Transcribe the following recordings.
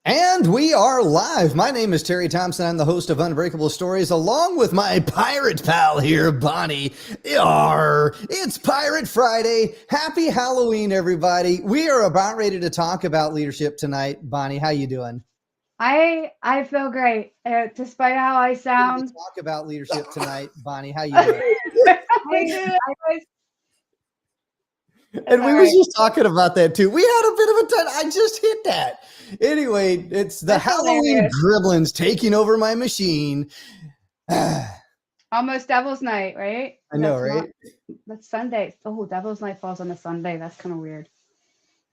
And we are live. My name is Terry Thompson. I'm the host of Unbreakable Stories, along with my pirate pal here, Bonnie. Yarr! It's Pirate Friday. Happy Halloween, everybody. We are about ready to talk about leadership tonight. Bonnie, how you doing? I feel great, despite how I Ready to sound. talk about leadership tonight. Bonnie, how you doing? I was. It's And all we was right. just talking about that too. We had a bit of a time. I just hit that. Anyway, it's the That's Halloween hilarious. gremlins taking over my machine. I Almost Devil's Night, right? know, That's not. right? That's Sunday. Oh, Devil's Night falls on a Sunday. That's kind of weird.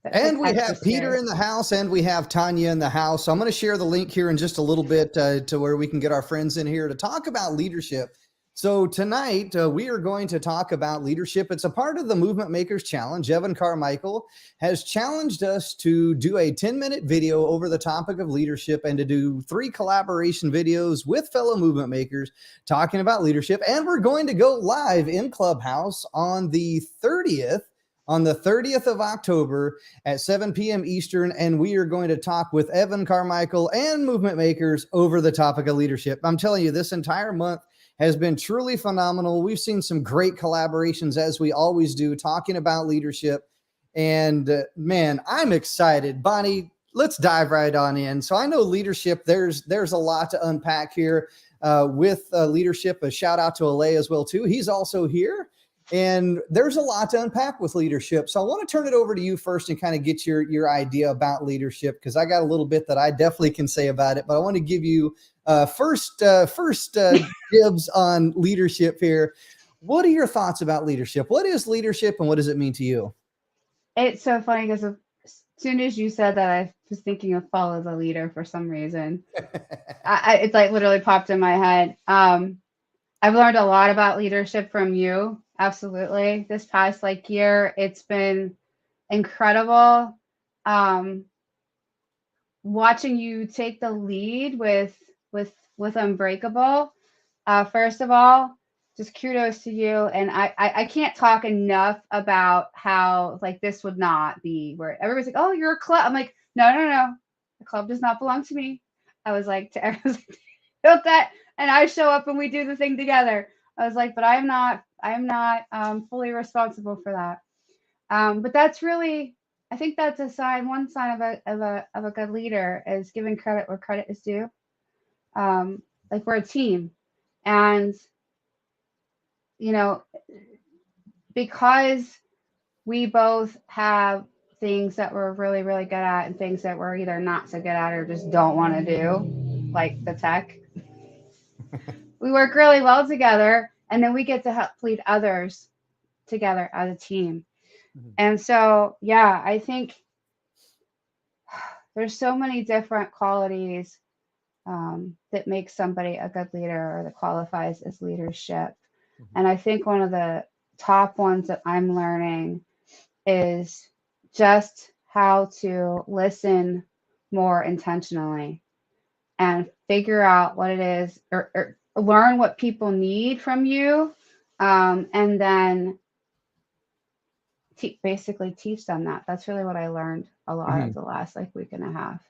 That's like And we extra have Peter scary. in the house and we have Tanya in the house. So I'm going to share the link here in just a little bit to where we can get our friends in here to talk about leadership. So tonight we are going to talk about leadership. It's a part of the Movement Makers Challenge. Evan Carmichael has challenged us to do a 10-minute video over the topic of leadership and to do 3 collaboration videos with fellow movement makers talking about leadership. And we're going to go live in Clubhouse on the 30th of October at 7 p.m. Eastern, and we are going to talk with Evan Carmichael and movement makers over the topic of leadership. I'm telling you, this entire month has been truly phenomenal. We've seen some great collaborations, as we always do, talking about leadership. And man, I'm excited. Bonnie, let's dive right on in. So I know leadership, there's a lot to unpack here with leadership. A shout out to Alay as well, too. He's also here. And there's a lot to unpack with leadership. So I want to turn it over to you first and kind of get your idea about leadership, because I got a little bit that I definitely can say about it. But I want to give you first dibs on leadership here. What are your thoughts about leadership? What is leadership and what does it mean to you? It's so funny because as soon as you said that, I was thinking of Follow the Leader for some reason. It's like literally popped in my head. I've learned a lot about leadership from you. Absolutely. This past like year, it's been incredible. Um, Watching you take the lead with Unbreakable. First of all, just kudos to you. And I can't talk enough about how like this would not be where everybody's like, oh, you're a club. I'm like, no. The club does not belong to me. I was like to everyone's like, built that and I show up and we do the thing together. I was like, but I'm not fully responsible for that. But that's really, I think that's a sign. One sign of a good leader is giving credit where credit is due. Like we're a team, and you know, because we both have things that we're really really good at and things that we're either not so good at or just don't want to do, like the tech. We work really well together, and then we get to help lead others together as a team. And so, yeah, I think there's so many different qualities that make somebody a good leader or that qualifies as leadership. And I think one of the top ones that I'm learning is just how to listen more intentionally and figure out what it is or learn what people need from you, and then basically teach them that. That's really what I learned a lot Mm-hmm. of the last like week and a half.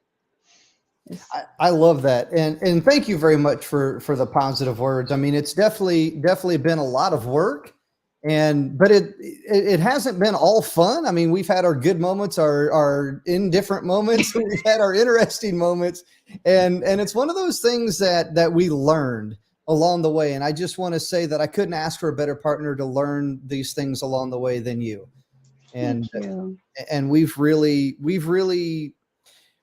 Is I love that, and thank you very much for the positive words. I mean, it's definitely been a lot of work, and but it hasn't been all fun. I mean, we've had our good moments, our indifferent moments, we've had our interesting moments, and it's one of those things that we learned along the way. And I just want to say that I couldn't ask for a better partner to learn these things along the way than you. And thank you. and we've really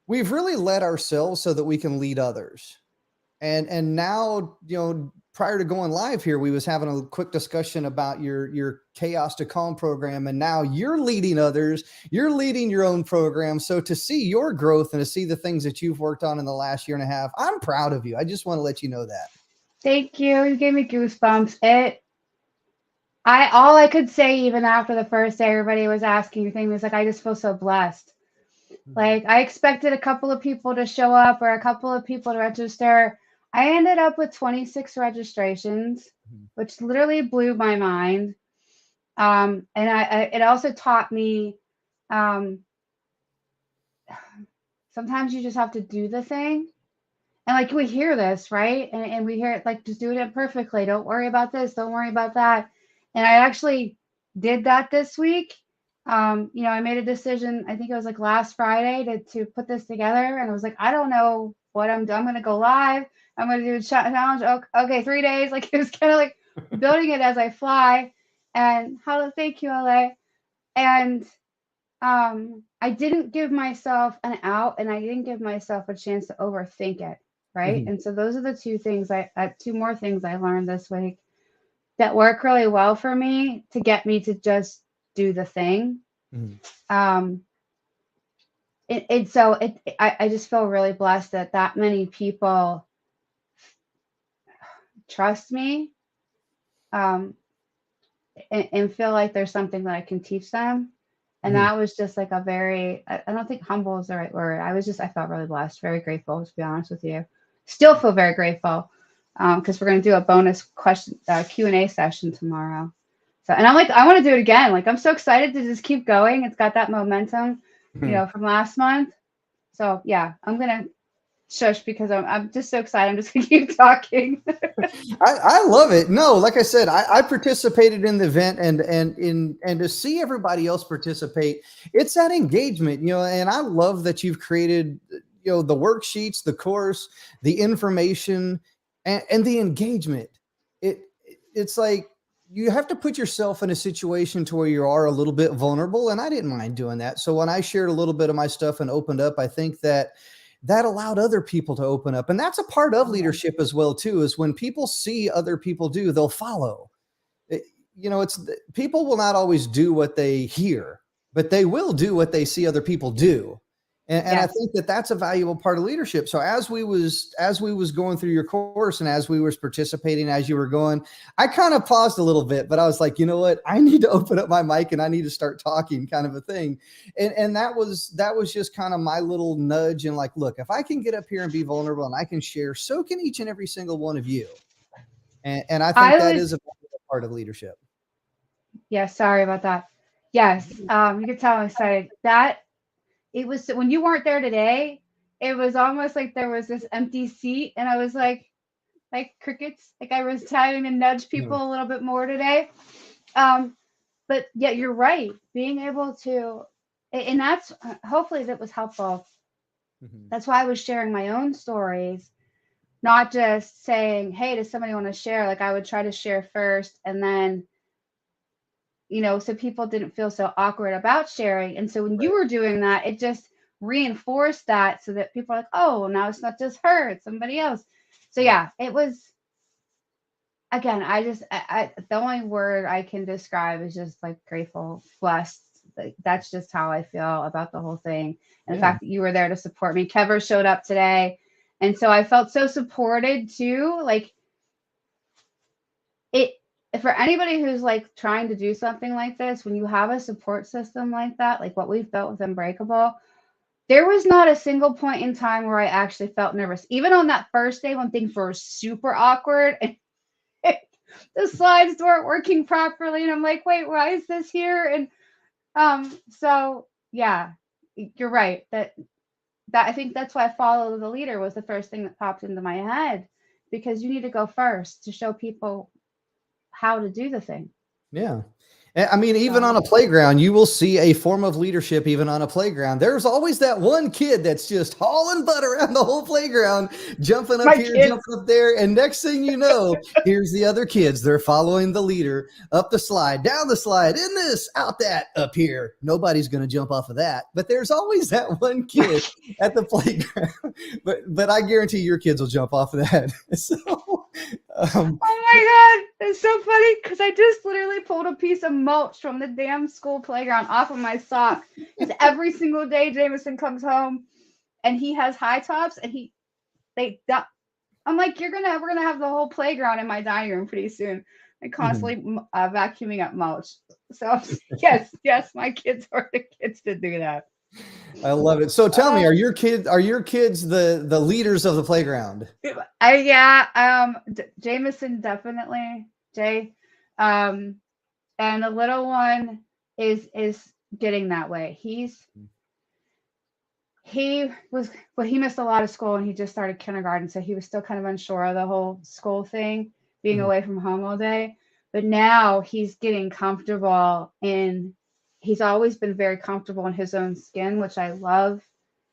led ourselves so that we can lead others. And now, prior to going live here, we was having a quick discussion about your Chaos to Calm program, and now you're leading others, you're leading your own program. So to see your growth and to see the things that you've worked on in the last year and a half, I'm proud of you. I just want to let you know that. Thank you. You gave me goosebumps. I all I could say even after the first day, everybody was asking me things was like, I just feel so blessed. Like I expected a couple of people to show up or a couple of people to register. I ended up with 26 registrations, which literally blew my mind. And it also taught me um, sometimes you just have to do the thing. And like we hear this, right? And we hear it like, just do it perfectly. Don't worry about this. Don't worry about that. And I actually did that this week. I made a decision, I think it was like last Friday to put this together. And I was like, I don't know what I'm doing. I'm going to go live. I'm going to do a challenge. Okay, 3 days. Like it was kind of like building it as I fly. And thank you, LA. And I didn't give myself an out, and I didn't give myself a chance to overthink it. Right. And so those are the two more things I learned this week that work really well for me to get me to just do the thing. I just feel really blessed that many people trust me, and feel like there's something that I can teach them. And that was just like I don't think humble is the right word. I felt really blessed, very grateful, to be honest with you. Still feel very grateful, because we're going to do a bonus question Q&A session tomorrow. So, and I'm like, I want to do it again. Like, I'm so excited to just keep going. It's got that momentum, from last month. So yeah, I'm going to shush because I'm just so excited. I'm just going to keep talking. I love it. No, like I said, I participated in the event and to see everybody else participate, it's that engagement, and I love that you've created, the worksheets, the course, the information, and the engagement. It's like you have to put yourself in a situation to where you are a little bit vulnerable. And I didn't mind doing that. So when I shared a little bit of my stuff and opened up, I think that allowed other people to open up. And that's a part of leadership as well, too, is when people see other people do, they'll follow. People will not always do what they hear, but they will do what they see other people do. And I think that's a valuable part of leadership. So as we was going through your course and as we was participating, as you were going, I kind of paused a little bit, but I was like, you know what, I need to open up my mic and I need to start talking, kind of a thing. And that was just kind of my little nudge. And like, look, if I can get up here and be vulnerable and I can share, so can each and every single one of you. And I think that is a part of leadership. Yeah. Sorry about that. Yes. You can tell I'm excited. It was when you weren't there today, it was almost like there was this empty seat, and I was like crickets. Like I was trying to nudge people a little bit more today. But yeah, you're right. Being able to, and that's hopefully that was helpful. That's why I was sharing my own stories, not just saying, "Hey, does somebody want to share?" Like I would try to share first, and then, so people didn't feel so awkward about sharing. And so when you were doing that, it just reinforced that, so that people are like, oh, now it's not just her, it's somebody else. So yeah, it was, again, I the only word I can describe is just like grateful, blessed. Like that's just how I feel about the whole thing. And the fact that you were there to support me. Kever showed up today. And so I felt so supported too. Like for anybody who's like trying to do something like this, when you have a support system like that, like what we've built with Unbreakable, there was not a single point in time where I actually felt nervous. Even on that first day when things were super awkward and the slides weren't working properly, and I'm like, wait, why is this here? And so yeah, you're right. That I think that's why follow the leader was the first thing that popped into my head, because you need to go first to show people how to do the thing. Yeah. I mean, even on a playground, you will see a form of leadership. Even on a playground, there's always that one kid that's just hauling butt around the whole playground, jumping up here, jumping up there. And next thing you know, here's the other kids. They're following the leader up the slide, down the slide, in this, out that, up here. Nobody's going to jump off of that. But there's always that one kid at the playground. But I guarantee your kids will jump off of that. So, oh my God, it's so funny because I just literally pulled a piece of mulch from the damn school playground off of my sock. Because every single day Jameson comes home and he has high tops and I'm like, we're gonna have the whole playground in my dining room pretty soon. And constantly vacuuming up mulch. So yes, my kids are the kids to do that. I love it. So tell me, are your kids the leaders of the playground? Jameson definitely, Jay. And the little one is getting that way. he he missed a lot of school and he just started kindergarten, so he was still kind of unsure of the whole school thing, being Mhm. away from home all day. But now he's getting comfortable in he's always been very comfortable in his own skin, which I love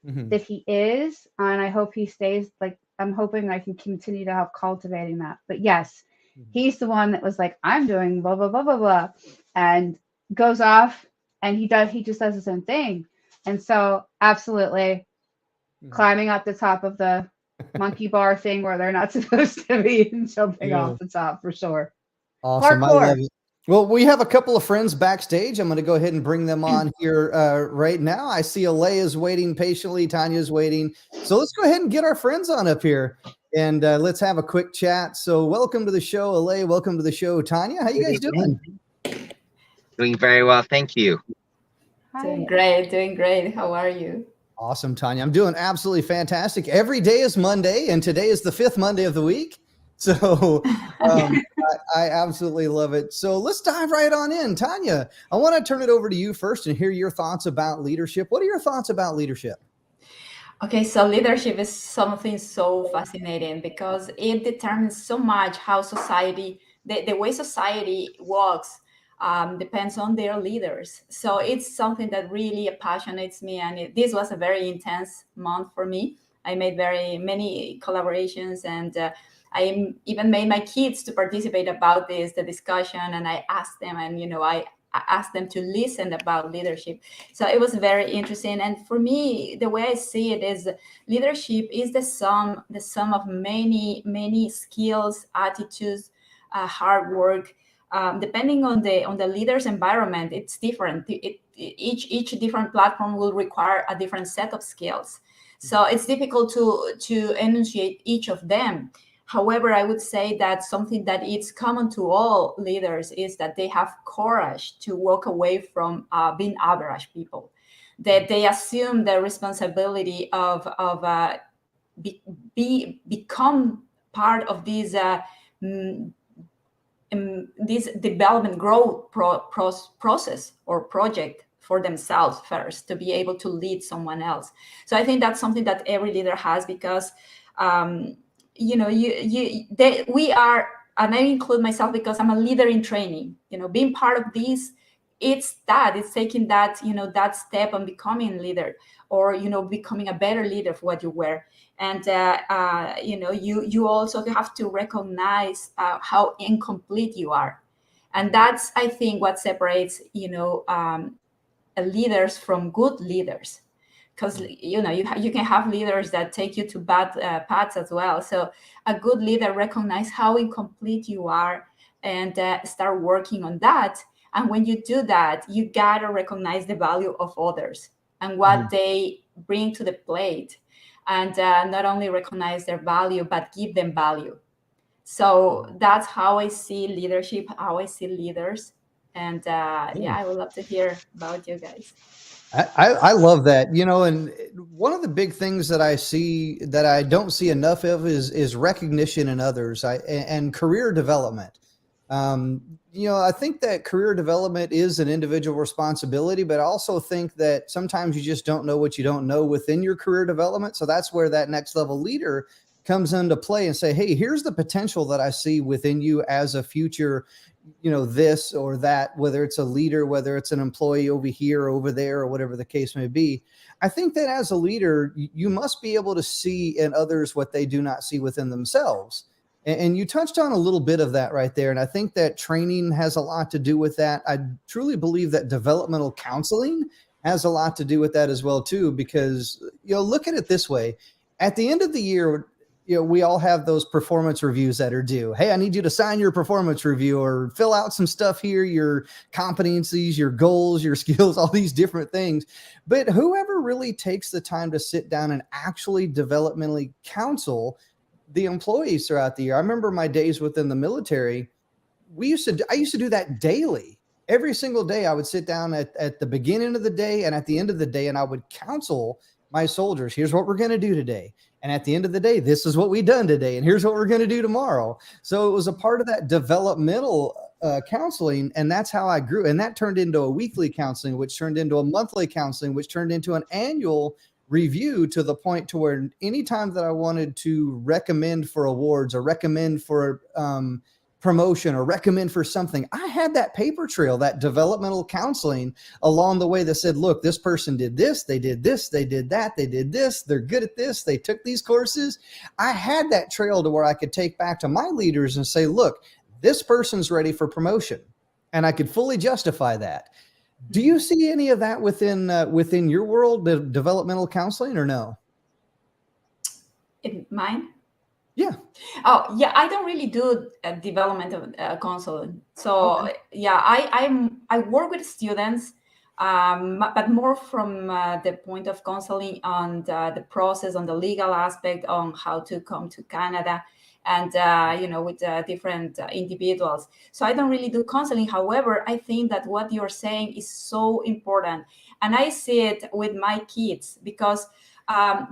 Mhm. that he is, and I hope he stays like I'm hoping I can continue to help cultivating that. But yes, Mhm. he's the one that was like, I'm doing blah blah blah blah blah, and goes off and he just does his own thing. And so absolutely Mhm. climbing up the top of the monkey bar thing where they're not supposed to be and jumping Yeah. off the top for sure. Awesome. I love Parkour. it. Well, we have a couple of friends backstage. I'm going to go ahead and bring them on here right now. I see Alea's waiting patiently. Tanya's waiting. So let's go ahead and get our friends on up here and let's have a quick chat. So welcome to the show, Alea. Welcome to the show, Tanya. How you Good guys evening. doing? Doing very well, thank you. Hi. Doing great. How are you? Awesome, Tanya. I'm doing absolutely fantastic. Every day is Monday, and today is the 5th Monday of the week. So I absolutely love it. So let's dive right on in. Tanya, I want to turn it over to you first and hear your thoughts about leadership. What are your thoughts about leadership? Okay, so leadership is something so fascinating because it determines so much how society, the way society works, depends on their leaders. So it's something that really passionates me. And this was a very intense month for me. I made very many collaborations and I even made my kids to participate about this, the discussion, and I asked them, and I asked them to listen about leadership. So it was very interesting. And for me, the way I see it is leadership is the sum of many skills, attitudes, hard work. Depending on the leader's environment, it's different. Each different platform will require a different set of skills. So it's difficult to enunciate each of them. However, I would say that something that is common to all leaders is that they have courage to walk away from being average people. That they assume the responsibility of become part of mm, this development growth process or project for themselves first to be able to lead someone else. So I think that's something that every leader has because we are, and I include myself because I'm a leader in training. Being part of this, it's taking that step on becoming a leader, or becoming a better leader for what you were. And you also have to recognize how incomplete you are, and that's, I think, what separates leaders from good leaders, because you can have leaders that take you to bad paths as well. So a good leader recognize how incomplete you are and start working on that. And when you do that, you gotta recognize the value of others and what they bring to the plate, and not only recognize their value but give them value. So that's how I see leadership, how I see leaders. And I would love to hear about you guys. I love that, and one of the big things that I see that I don't see enough of is recognition in others and career development. I think that career development is an individual responsibility, but I also think that sometimes you just don't know what you don't know within your career development. So that's where that next level leader comes into play and say, hey, here's the potential that I see within you as a future, this or that, whether it's a leader, whether it's an employee over here, or over there, or whatever the case may be. I think that as a leader, you must be able to see in others what they do not see within themselves. And you touched on a little bit of that right there. And I think that training has a lot to do with that. I truly believe that developmental counseling has a lot to do with that as well, too, because, look at it this way. At the end of the year, we all have those performance reviews that are due. Hey, I need you to sign your performance review or fill out some stuff here, your competencies, your goals, your skills, all these different things. But whoever really takes the time to sit down and actually developmentally counsel the employees throughout the year. I remember my days within the military. I used to do that daily. Every single day I would sit down at the beginning of the day and at the end of the day, and I would counsel my soldiers. Here's what we're going to do today. And at the end of the day, this is what we done today. And here's what we're going to do tomorrow. So it was a part of that developmental counseling. And that's how I grew. And that turned into a weekly counseling, which turned into a monthly counseling, which turned into an annual review to the point to where anytime that I wanted to recommend for awards or recommend for promotion or recommend for something, I had that paper trail, that developmental counseling along the way that said, look, this person did this, they did this, they did that, they did this, they're good at this, they took these courses. I had that trail to where I could take back to my leaders and say, look, this person's ready for promotion. And I could fully justify that. Do you see any of that within your world, the developmental counseling, or no? In mine? Yeah. Oh, yeah. I don't really do development of counseling. So Okay. yeah, I work with students, but more from the point of counseling on the process, on the legal aspect, on how to come to Canada, and with different individuals. So I don't really do counseling. However, I think that what you're saying is so important, and I see it with my kids, because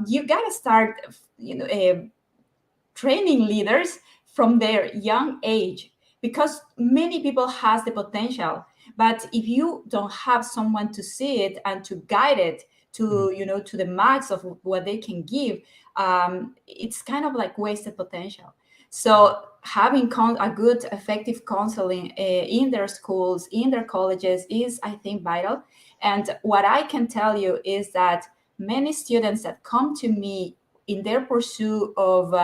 you gotta start, training leaders from their young age, because many people has the potential, but if you don't have someone to see it and to guide it to to the max of what they can give, it's kind of like wasted potential. So having a good effective counseling in their schools, in their colleges, is, I think, vital. And what I can tell you is that many students that come to me in their pursuit of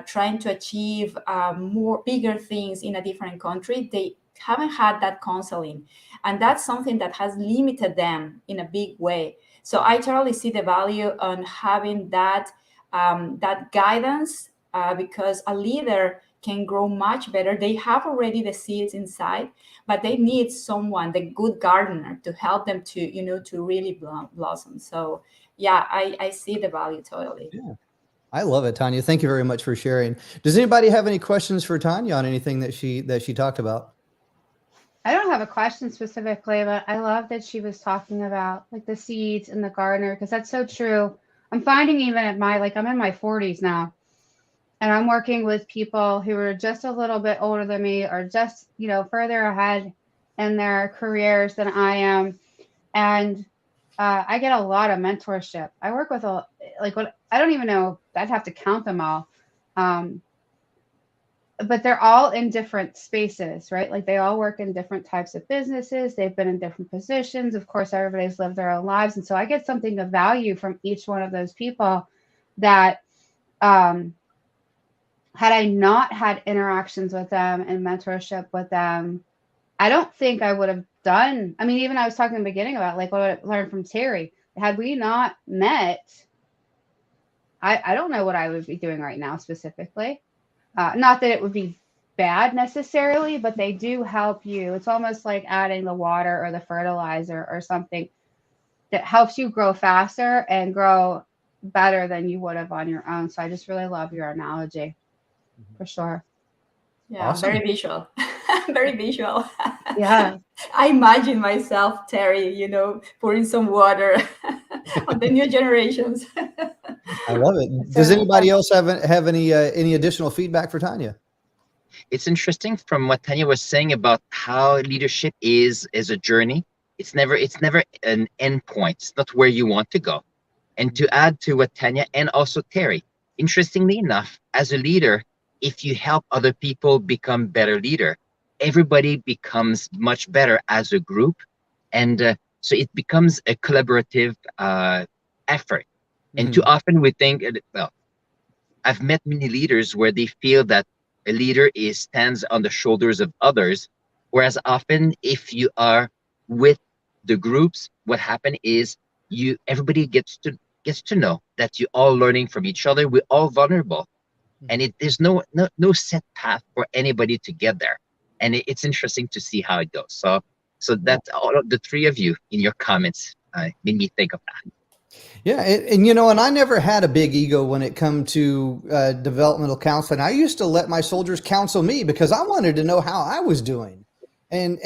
trying to achieve more bigger things in a different country, they haven't had that counseling, and that's something that has limited them in a big way. So I totally see the value on having that that guidance, because a leader can grow much better. They have already the seeds inside, but they need someone, the good gardener, to help them to to really blossom. So yeah, I see the value totally. Yeah. I love it, Tanya. Thank you very much for sharing. Does anybody have any questions for Tanya on anything that she talked about? I don't have a question specifically, but I love that she was talking about like the seeds and the gardener, because that's so true. I'm finding even at I'm in my 40s now, and I'm working with people who are just a little bit older than me, or just, further ahead in their careers than I am. And I get a lot of mentorship. I work with I don't even know, I'd have to count them all. But they're all in different spaces, right? Like they all work in different types of businesses. They've been in different positions. Of course, everybody's lived their own lives. And so I get something of value from each one of those people that, had I not had interactions with them and mentorship with them, I don't think I would have done. I mean, even I was talking in the beginning about what I learned from Terry. Had we not met, I don't know what I would be doing right now specifically. Not that it would be bad necessarily, but they do help you. It's almost like adding the water or the fertilizer or something that helps you grow faster and grow better than you would have on your own. So I just really love your analogy, for sure. Yeah, Awesome. very visual. Very visual. Yeah. I imagine myself, Terry, pouring some water on the new generations. I love it. Does anybody else have any additional feedback for Tanya? It's interesting from what Tanya was saying about how leadership is a journey. It's never an end point. It's not where you want to go. And to add to what Tanya and also Terry, interestingly enough, as a leader, if you help other people become better leader, everybody becomes much better as a group. And so it becomes a collaborative effort. And too often we think, well, I've met many leaders where they feel that a leader stands on the shoulders of others, whereas often if you are with the groups, what happens is everybody gets to know that you're all learning from each other. We're all vulnerable, and there's no set path for anybody to get there. And it's interesting to see how it goes. So that's all of the three of you in your comments made me think of that. Yeah. And I never had a big ego when it come to developmental counseling. I used to let my soldiers counsel me because I wanted to know how I was doing. And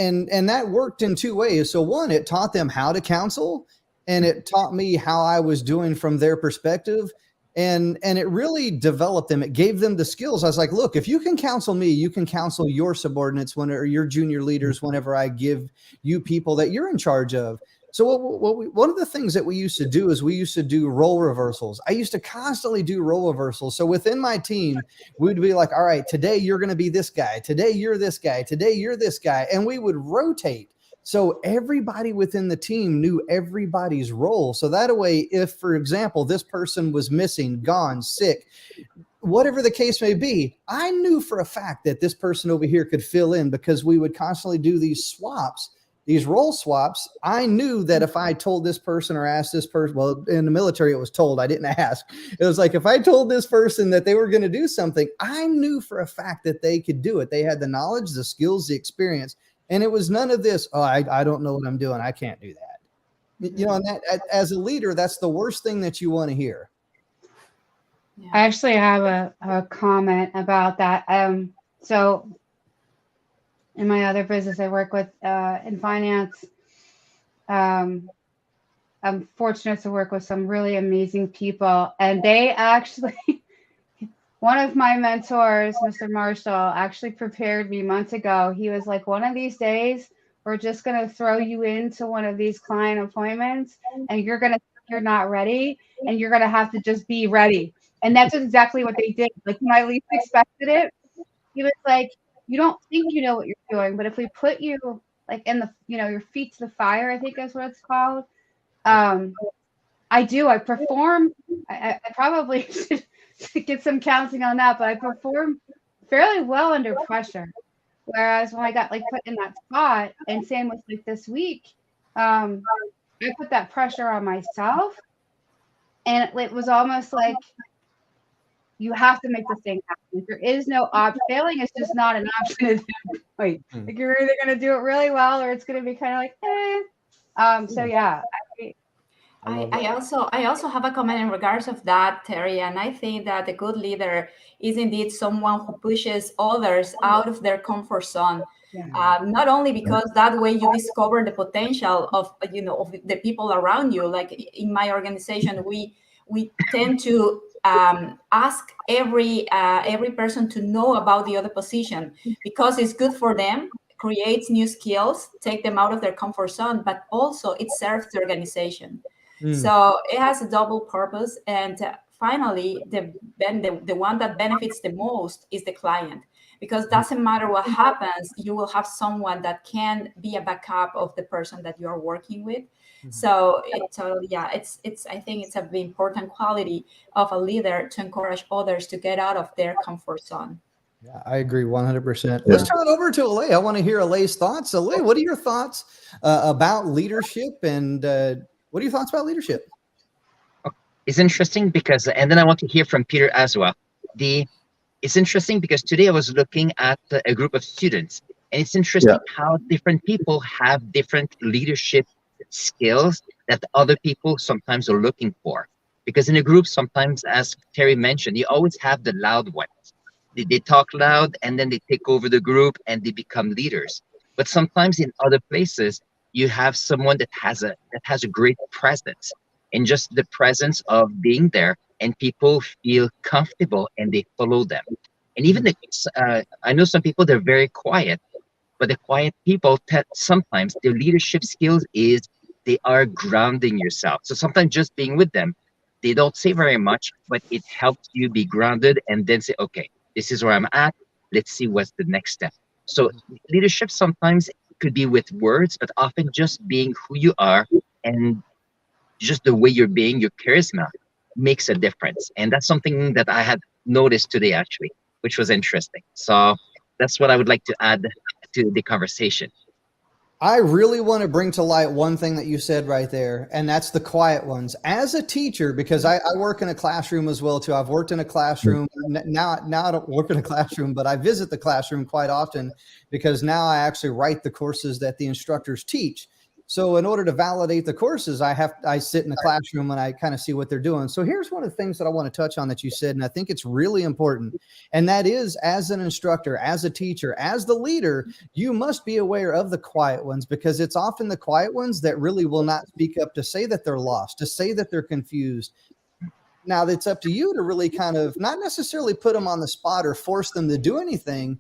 that worked in two ways. So one, it taught them how to counsel, and it taught me how I was doing from their perspective. And it really developed them. It gave them the skills. I was like, look, if you can counsel me, you can counsel your subordinates or your junior leaders whenever I give you people that you're in charge of. So one of the things that we used to do is we used to do role reversals. I used to constantly do role reversals. So within my team, we'd be like, all right, today you're going to be this guy. Today you're this guy. Today you're this guy. And we would rotate. So everybody within the team knew everybody's role. So that way, if, for example, this person was missing, gone, sick, whatever the case may be, I knew for a fact that this person over here could fill in because we would constantly do these swaps. These role swaps, I knew that if I told this person or asked this person, well, in the military, it was told, I didn't ask. It was like, if I told this person that they were going to do something, I knew for a fact that they could do it. They had the knowledge, the skills, the experience. And it was none of this, oh, I don't know what I'm doing. I can't do that. You know, and that as a leader, that's the worst thing that you want to hear. I actually have a comment about that. So in my other business I work with in finance, I'm fortunate to work with some really amazing people. And they actually, one of my mentors, Mr. Marshall, actually prepared me months ago. He was like, one of these days, we're just going to throw you into one of these client appointments and you're not ready and you're going to have to just be ready. And that's exactly what they did. Like when I least expected it, he was like, you don't think you know what you're doing, but if we put you like in the, your feet to the fire, I think is what it's called. I perform. I probably should get some counseling on that, but I perform fairly well under pressure. Whereas when I got like put in that spot, and same with like this week, I put that pressure on myself, and it was almost like, you have to make the thing happen. If there is no option, failing is just not an option at that point. Like you're either going to do it really well or it's going to be kind of like, eh. So yeah. I also have a comment in regards of that, Terry, and I think that a good leader is indeed someone who pushes others out of their comfort zone. Yeah. Not only because that way you discover the potential of of the people around you. Like in my organization, we tend to ask every person to know about the other position because it's good for them, creates new skills, take them out of their comfort zone, but also it serves the organization. So it has a double purpose. And finally, the one that benefits the most is the client, because it doesn't matter what happens, you will have someone that can be a backup of the person that you're working with. So it's I think it's a very important quality of a leader to encourage others to get out of their comfort zone. Yeah, I agree 100%. Let's turn it over to Alay. I want to hear Alay's thoughts. Alay, what are your thoughts about leadership, and what are your thoughts about leadership? It's interesting because, and then I want to hear from Peter as well. It's interesting because today I was looking at a group of students, and it's interesting how different people have different leadership skills that other people sometimes are looking for. Because in a group, sometimes, as Terry mentioned, you always have the loud ones. They talk loud and then they take over the group and they become leaders. But sometimes in other places, you have someone that has a great presence, and just the presence of being there, and people feel comfortable and they follow them. And even I know some people, they're very quiet, but the quiet people, sometimes their leadership skills is they are grounding yourself. So sometimes just being with them, they don't say very much, but it helps you be grounded and then say, okay, this is where I'm at. Let's see what's the next step. So leadership sometimes could be with words, but often just being who you are and just the way you're being, your charisma makes a difference. And that's something that I had noticed today, actually, which was interesting. So that's what I would like to add to the conversation. I really want to bring to light one thing that you said right there, and that's the quiet ones. As a teacher, because I work in a classroom as well too. I've worked in a classroom. Now I don't work in a classroom, but I visit the classroom quite often because now I actually write the courses that the instructors teach. So in order to validate the courses, I sit in the classroom and I kind of see what they're doing. So here's one of the things that I want to touch on that you said, and I think it's really important. And that is, as an instructor, as a teacher, as the leader, you must be aware of the quiet ones, because it's often the quiet ones that really will not speak up to say that they're lost, to say that they're confused. Now, it's up to you to really kind of not necessarily put them on the spot or force them to do anything.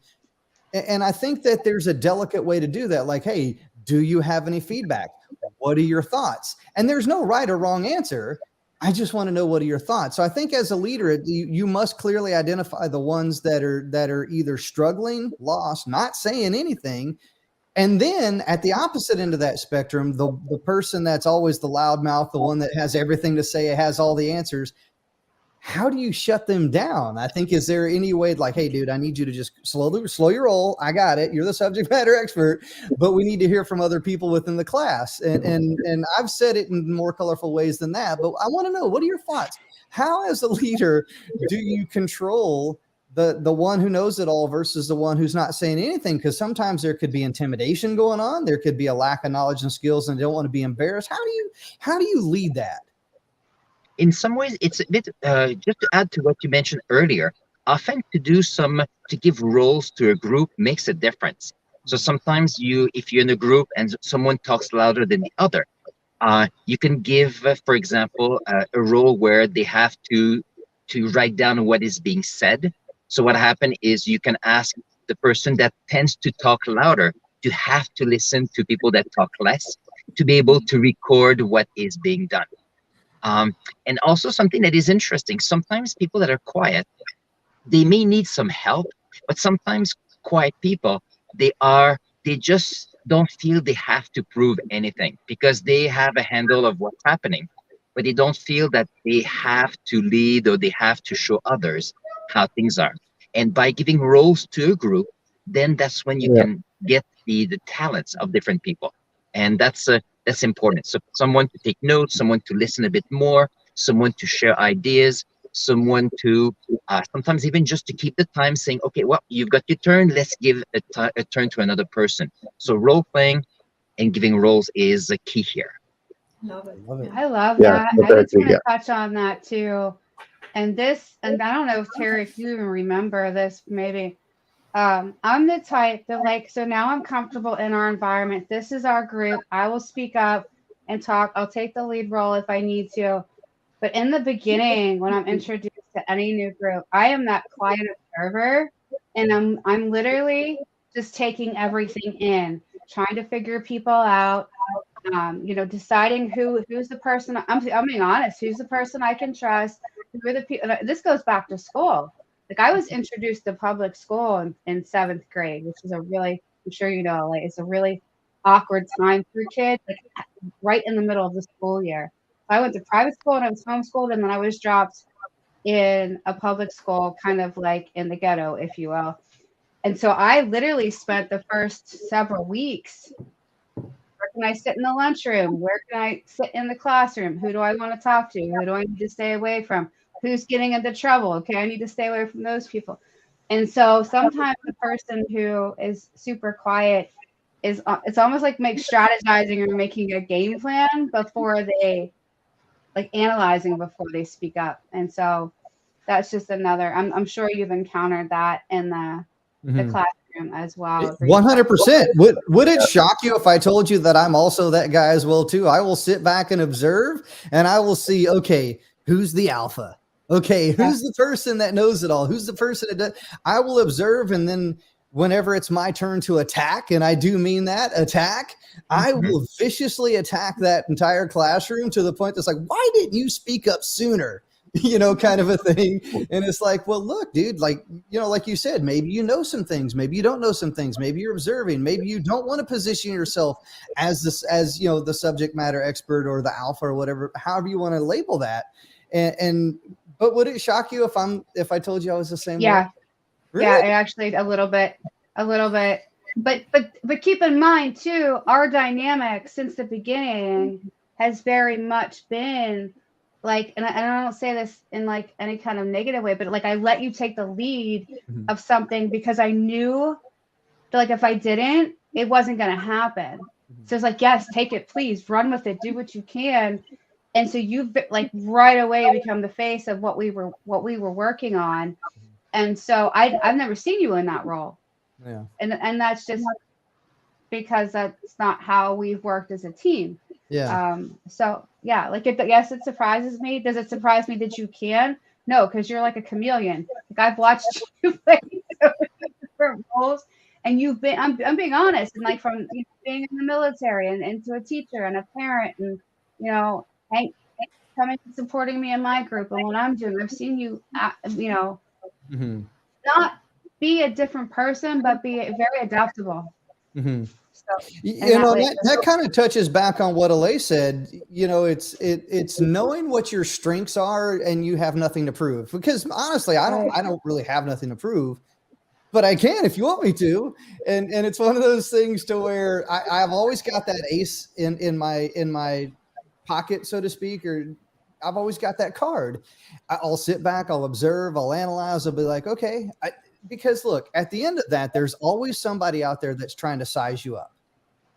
And I think that there's a delicate way to do that. Like, hey, Do you have any feedback? What are your thoughts? And there's no right or wrong answer. I just want to know, what are your thoughts? So I think as a leader, you must clearly identify the ones that are either struggling, lost, not saying anything. And then at the opposite end of that spectrum, the person that's always the loudmouth, the one that has everything to say, has all the answers. How do you shut them down? I think, is there any way, like, hey, dude, I need you to just slow your roll. I got it. You're the subject matter expert, but we need to hear from other people within the class. And I've said it in more colorful ways than that, but I want to know, what are your thoughts? How, as a leader, do you control the one who knows it all versus the one who's not saying anything? Because sometimes there could be intimidation going on. There could be a lack of knowledge and skills, and they don't want to be embarrassed. How do you lead that? In some ways, it's a bit, just to add to what you mentioned earlier, often to give roles to a group makes a difference. So sometimes if you're in a group and someone talks louder than the other, you can give, for example, a role where they have to write down what is being said. So what happened is you can ask the person that tends to talk louder to have to listen to people that talk less, to be able to record what is being done. And also something that is interesting, sometimes people that are quiet, they may need some help, but sometimes quiet people, they just don't feel they have to prove anything because they have a handle of what's happening, but they don't feel that they have to lead or they have to show others how things are. And by giving roles to a group, then that's when you can get the talents of different people. And that's important. So someone to take notes, someone to listen a bit more, someone to share ideas, someone to sometimes even just to keep the time, saying, okay, well, you've got your turn. Let's give a turn to another person. So role playing and giving roles is a key here. Love it. I love Yeah, that. I just want to touch on that too. And I don't know if Terry, if you even remember this, maybe. I'm the type that, so now I'm comfortable in our environment. This is our group. I will speak up and talk. I'll take the lead role if I need to. But in the beginning, when I'm introduced to any new group, I am that quiet observer, and I'm literally just taking everything in, trying to figure people out. Deciding who's the person. I'm being honest. Who's the person I can trust? Who are the people? This goes back to school. Like, I was introduced to public school in 7th grade, which is I'm sure you know, it's a really awkward time for kids, right in the middle of the school year. I went to private school and I was homeschooled, and then I was dropped in a public school, kind of like in the ghetto, if you will. And so I literally spent the first several weeks, where can I sit in the lunchroom? Where can I sit in the classroom? Who do I want to talk to? Who do I need to stay away from? Who's getting into trouble? Okay, I need to stay away from those people. And so sometimes the person who is super quiet it's almost like strategizing or making a game plan before they analyzing before they speak up. And so that's just another. I'm sure you've encountered that in the classroom as well. 100%. Would it shock you if I told you that I'm also that guy as well too? I will sit back and observe, and I will see, okay, who's the alpha? Okay, who's the person that knows it all? Who's the person that does? I will observe, and then whenever it's my turn to attack, and I do mean that, attack, I will viciously attack that entire classroom to the point that's like, why didn't you speak up sooner? Kind of a thing. And it's like, well, look, dude, like you said, maybe you know some things, maybe you don't know some things, maybe you're observing, maybe you don't want to position yourself as the subject matter expert or the alpha or whatever, however you want to label that. But would it shock you if I told you I was the same way? Really? Yeah, actually a little bit. But keep in mind too, our dynamic since the beginning has very much been and I don't say this in any kind of negative way, but I let you take the lead of something because I knew that if I didn't, it wasn't going to happen. So it's yes, take it, please run with it, do what you can. And so you've right away become the face of what we were working on. And so I've never seen you in that role. Yeah. And that's just because that's not how we've worked as a team. Yeah. So yeah, yes, it surprises me. Does it surprise me that you can? No, because you're like a chameleon. I've watched you play different roles, And you've been, I'm being honest, and like from being in the military and to a teacher and a parent, and and coming and supporting me in my group and what I'm doing. I've seen you, Mm-hmm. not be a different person, but be very adaptable. Mm-hmm. So, that kind of touches back on what Alay said. It's knowing what your strengths are, and you have nothing to prove. Because honestly, I don't really have nothing to prove, but I can if you want me to. And it's one of those things to where I've always got that ace in my pocket, so to speak, or I've always got that card. I'll sit back, I'll observe, I'll analyze, I'll be like, okay, because look, at the end of that, there's always somebody out there that's trying to size you up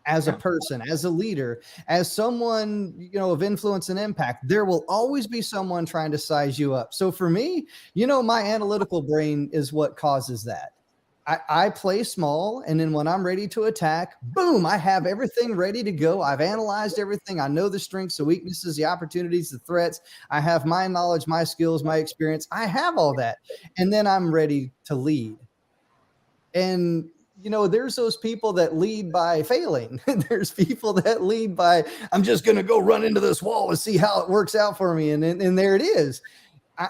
as a person, as a leader, as someone, of influence and impact. There will always be someone trying to size you up. So for me, my analytical brain is what causes that. I play small, and then when I'm ready to attack, boom, I have everything ready to go. I've analyzed everything. I know the strengths, the weaknesses, the opportunities, the threats. I have my knowledge, my skills, my experience. I have all that. And then I'm ready to lead. And, there's those people that lead by failing. There's people that lead by, I'm just going to go run into this wall and see how it works out for me. And there it is.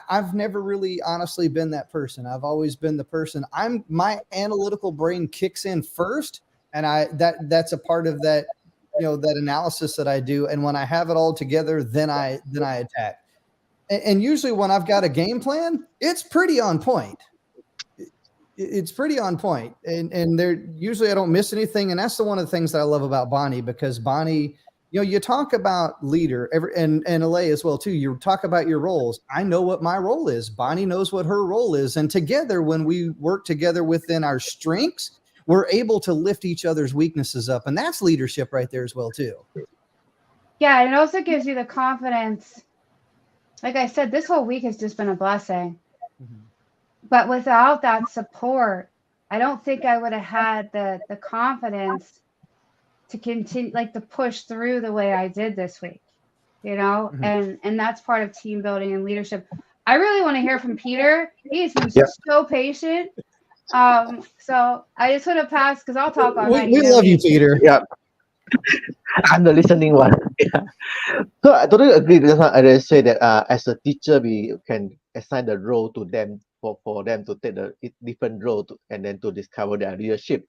I've never really honestly been that person. I've always been the person. My analytical brain kicks in first, and that's a part of that, that analysis that I do. And when I have it all together, then I attack. And usually when I've got a game plan, it's pretty on point. It's pretty on point. And usually I don't miss anything. And that's one of the things that I love about Bonnie, because Bonnie, you talk about leader and Alay as well too. You talk about your roles. I know what my role is. Bonnie knows what her role is. And together, when we work together within our strengths, we're able to lift each other's weaknesses up. And that's leadership right there as well too. Yeah. And it also gives you the confidence. Like I said, this whole week has just been a blessing. Mm-hmm. But without that support, I don't think I would have had the confidence to continue, to push through the way I did this week, mm-hmm. and that's part of team building and leadership. I really want to hear from Peter. He's been so patient. So I just want to pass, because I'll talk all night. We love you, Peter. Yeah. I'm the listening one. Yeah. So I totally agree with what I say that as a teacher, we can assign the role to them for them to take the different role and then to discover their leadership.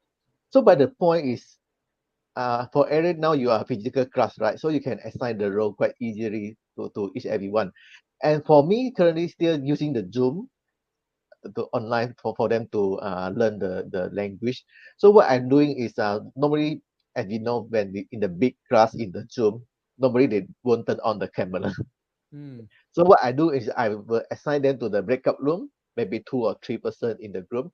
So by the point is, for Aaron, now you are a physical class, right? So you can assign the role quite easily to each everyone. And for me, currently still using the Zoom to online for them to learn the language. So what I'm doing is normally, as you know, when in the big class in the Zoom, normally they won't turn on the camera. So what I do is I will assign them to the breakout room, maybe 2 or 3 person in the group.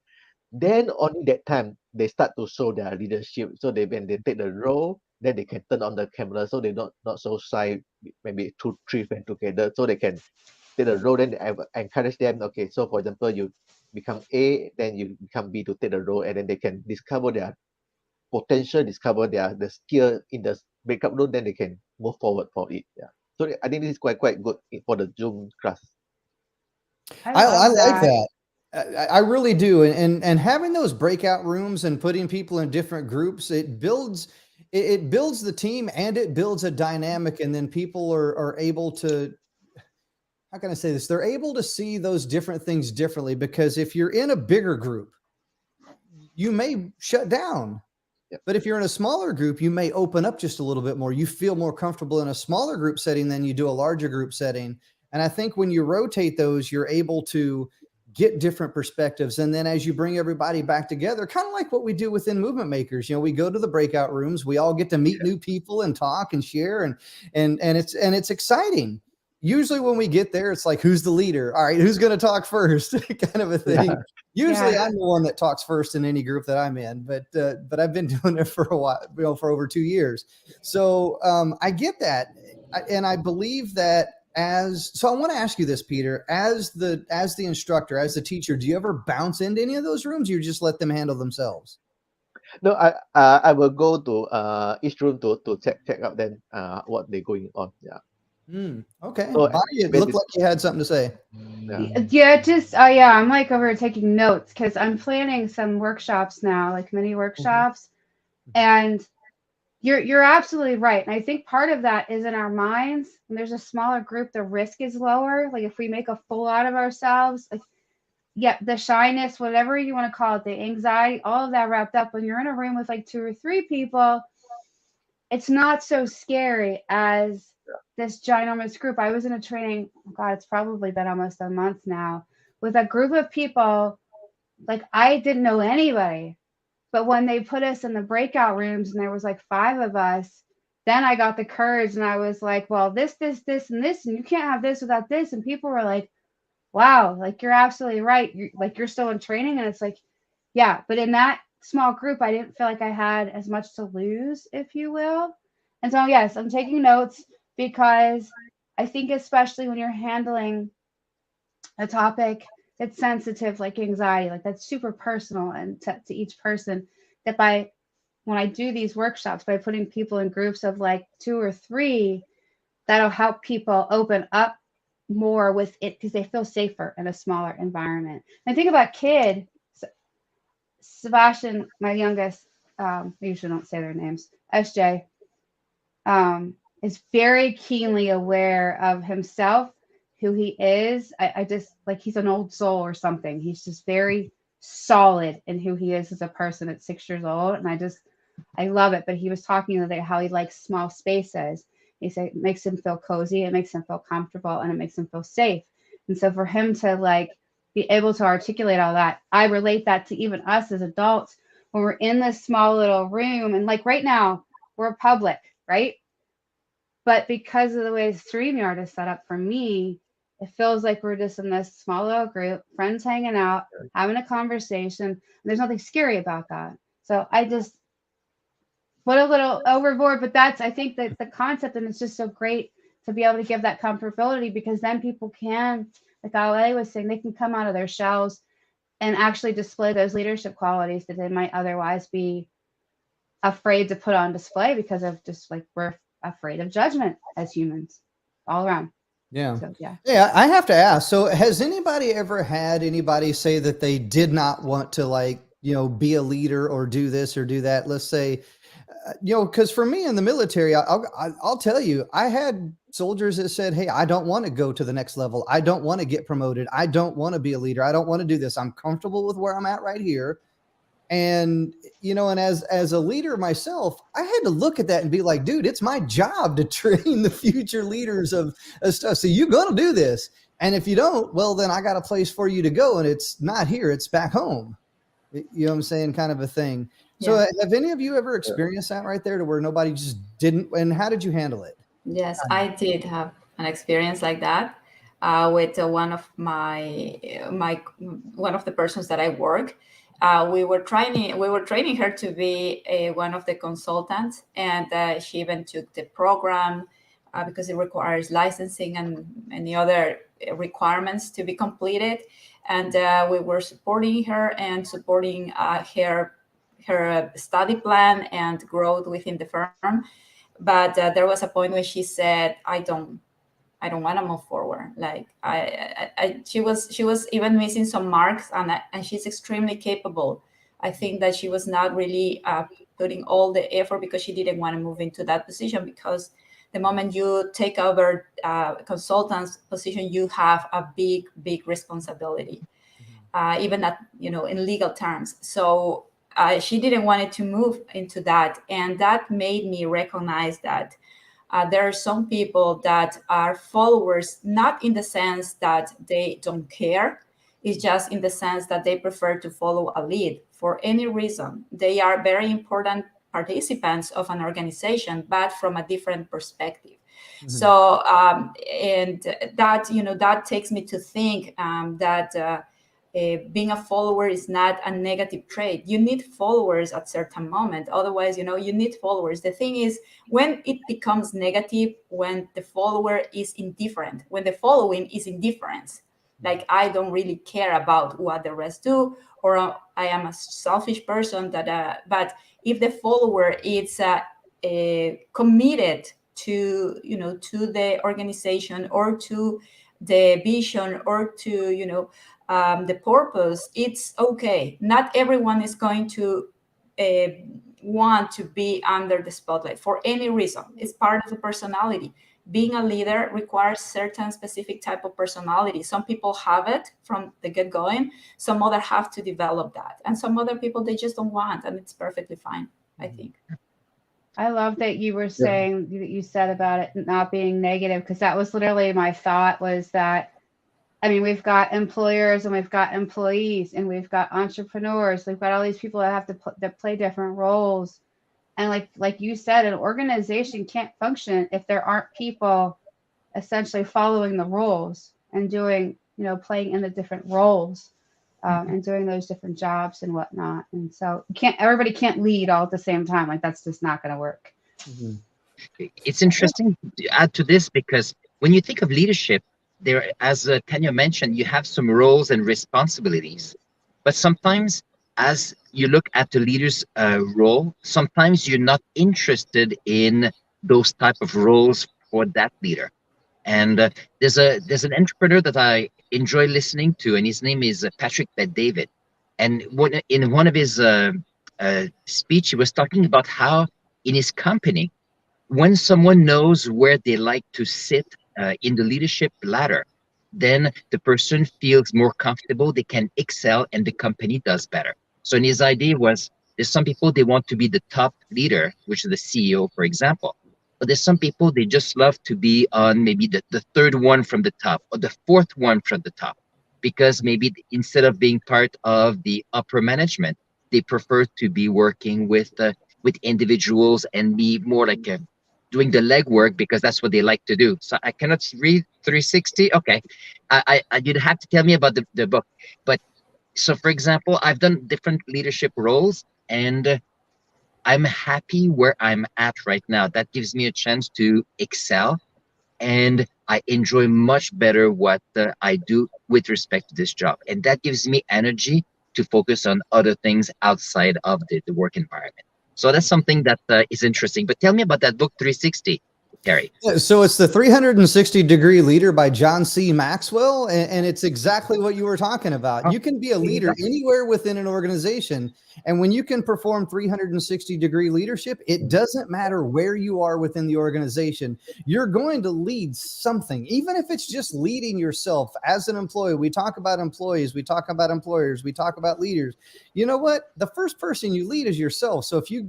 Then only that time they start to show their leadership. So when they take the role, then they can turn on the camera. So they're not so shy, maybe 2, 3 friends together. So they can take the role. Then I encourage them. Okay, so for example, you become A, then you become B to take the role, and then they can discover their potential, discover the skill in the breakout room. Then they can move forward for it. Yeah. So I think this is quite good for the Zoom class. I like that. I really do. And having those breakout rooms and putting people in different groups, it builds the team, and it builds a dynamic. And then people are able to, how can I say this? They're able to see those different things differently, because if you're in a bigger group, you may shut down. Yep. But if you're in a smaller group, you may open up just a little bit more. You feel more comfortable in a smaller group setting than you do a larger group setting. And I think when you rotate those, you're able to get different perspectives. And then as you bring everybody back together, kind of like what we do within Movement Makers, we go to the breakout rooms, we all get to meet new people and talk and share, and it's exciting. Usually when we get there, it's like, who's the leader? All right, who's going to talk first? Kind of a thing. Yeah. Usually I'm the one that talks first in any group that I'm in, but I've been doing it for a while, for over 2 years. So I get that. And I believe that so I want to ask you this, Peter, as the instructor, as the teacher, do you ever bounce into any of those rooms, or you just let them handle themselves? No, I will go to each room to check out then what they're going on. Yeah. Okay. So, Bonnie, it looked like you had something to say. Yeah, just yeah, I'm like over here taking notes because I'm planning some workshops now, like mini workshops, and you're absolutely right. And I think part of that is in our minds. When there's a smaller group, the risk is lower. Like if we make a fool out of ourselves, like yeah, the shyness, whatever you want to call it, the anxiety, all of that wrapped up. When you're in a room with like 2 or 3 people, it's not so scary as this ginormous group. I was in a training, oh God, it's probably been almost a month now, with a group of people. Like I didn't know anybody, but when they put us in the breakout rooms and there was like 5 of us, then I got the courage and I was like, well, this, and this, and you can't have this without this. And people were like, wow, like you're absolutely right. You're still in training. And it's like, yeah, but in that small group, I didn't feel like I had as much to lose, if you will. And so, yes, I'm taking notes because I think, especially when you're handling a topic that's sensitive, like anxiety, like that's super personal and to each person, that when I do these workshops, by putting people in groups of like 2 or 3, that'll help people open up more with it because they feel safer in a smaller environment. And think about kid, Sebastian, my youngest, I usually don't say their names, SJ, is very keenly aware of himself, who he is. I just like he's an old soul or something. He's just very solid in who he is as a person at 6 years old. And I love it. But he was talking the other day how he likes small spaces. He said it makes him feel cozy, it makes him feel comfortable, and it makes him feel safe. And so for him to like be able to articulate all that, I relate that to even us as adults when we're in this small little room. And like right now, we're public, right? But because of the way StreamYard is set up for me, it feels like we're just in this small little group, friends hanging out, having a conversation. And there's nothing scary about that. So I just went a little overboard, but I think that the concept, and it's just so great to be able to give that comfortability, because then people can, like Ale was saying, they can come out of their shells and actually display those leadership qualities that they might otherwise be afraid to put on display because of just like we're afraid of judgment as humans all around. Yeah. So, yeah. Yeah. I have to ask. So has anybody ever had anybody say that they did not want to be a leader or do this or do that? Let's say, because for me in the military, I'll tell you, I had soldiers that said, hey, I don't want to go to the next level. I don't want to get promoted. I don't want to be a leader. I don't want to do this. I'm comfortable with where I'm at right here. And, and as a leader myself, I had to look at that and be like, dude, it's my job to train the future leaders of stuff. So you're going to do this. And if you don't, well, then I got a place for you to go. And it's not here, it's back home. You know what I'm saying? Kind of a thing. So have any of you ever experienced that right there to where nobody just didn't? And how did you handle it? Yes, I did have an experience like that with one of one of the persons that I work. We were training her to be one of the consultants, and she even took the program because it requires licensing and any other requirements to be completed. And we were supporting her and supporting her study plan and growth within the firm. But there was a point when she said, I don't want to move forward. Like she was even missing some marks, and she's extremely capable. I think that she was not really putting all the effort because she didn't want to move into that position, because the moment you take over consultant's position, you have a big responsibility, even at, in legal terms. So she didn't want it to move into that. And that made me recognize that there are some people that are followers, not in the sense that they don't care. It's just in the sense that they prefer to follow a lead for any reason. They are very important participants of an organization, but from a different perspective. Mm-hmm. So, and that, that takes me to think that being a follower is not a negative trait. You need followers at certain moment. Otherwise, you need followers. The thing is, when it becomes negative, when the follower is indifferent, when the following is indifference, like I don't really care about what the rest do, or I am a selfish person that, but if the follower is committed to, to the organization or to the vision or to, the purpose, it's okay. Not everyone is going to want to be under the spotlight for any reason. It's part of the personality. Being a leader requires certain specific type of personality. Some people have it from the get going. Some other have to develop that, and some other people, they just don't want, and it's perfectly fine, I think. I love that you were saying that you said about it not being negative, because that was literally my thought, was that, I mean, we've got employers and we've got employees and we've got entrepreneurs. We've got all these people that have to that play different roles. And like you said, an organization can't function if there aren't people essentially following the rules and doing, playing in the different roles and doing those different jobs and whatnot. And so everybody can't lead all at the same time. Like, that's just not going to work. Mm-hmm. It's interesting to add to this, because when you think of leadership, there, as Tanya mentioned, you have some roles and responsibilities, but sometimes as you look at the leader's role, sometimes you're not interested in those type of roles for that leader. And there's an entrepreneur that I enjoy listening to, and his name is Patrick Bet-David. And in one of his speech, he was talking about how in his company, when someone knows where they like to sit in the leadership ladder, then the person feels more comfortable, they can excel, and the company does better. So his idea was, there's some people, they want to be the top leader, which is the CEO, for example. But there's some people, they just love to be on maybe the third one from the top or the fourth one from the top, because maybe instead of being part of the upper management, they prefer to be working with individuals and be more like doing the legwork, because that's what they like to do. So I cannot read 360. Okay, you'd have to tell me about the book. But so, for example, I've done different leadership roles, and I'm happy where I'm at right now. That gives me a chance to excel, and I enjoy much better what I do with respect to this job. And that gives me energy to focus on other things outside of the work environment. So that's something that is interesting. But tell me about that book, 360, Terry. So it's the 360-degree leader by John C. Maxwell, and it's exactly what you were talking about. You can be a leader anywhere within an organization, and when you can perform 360-degree leadership, it doesn't matter where you are within the organization. You're going to lead something, even if it's just leading yourself as an employee. We talk about employees, we talk about employers, we talk about leaders. You know what? The first person you lead is yourself. So if you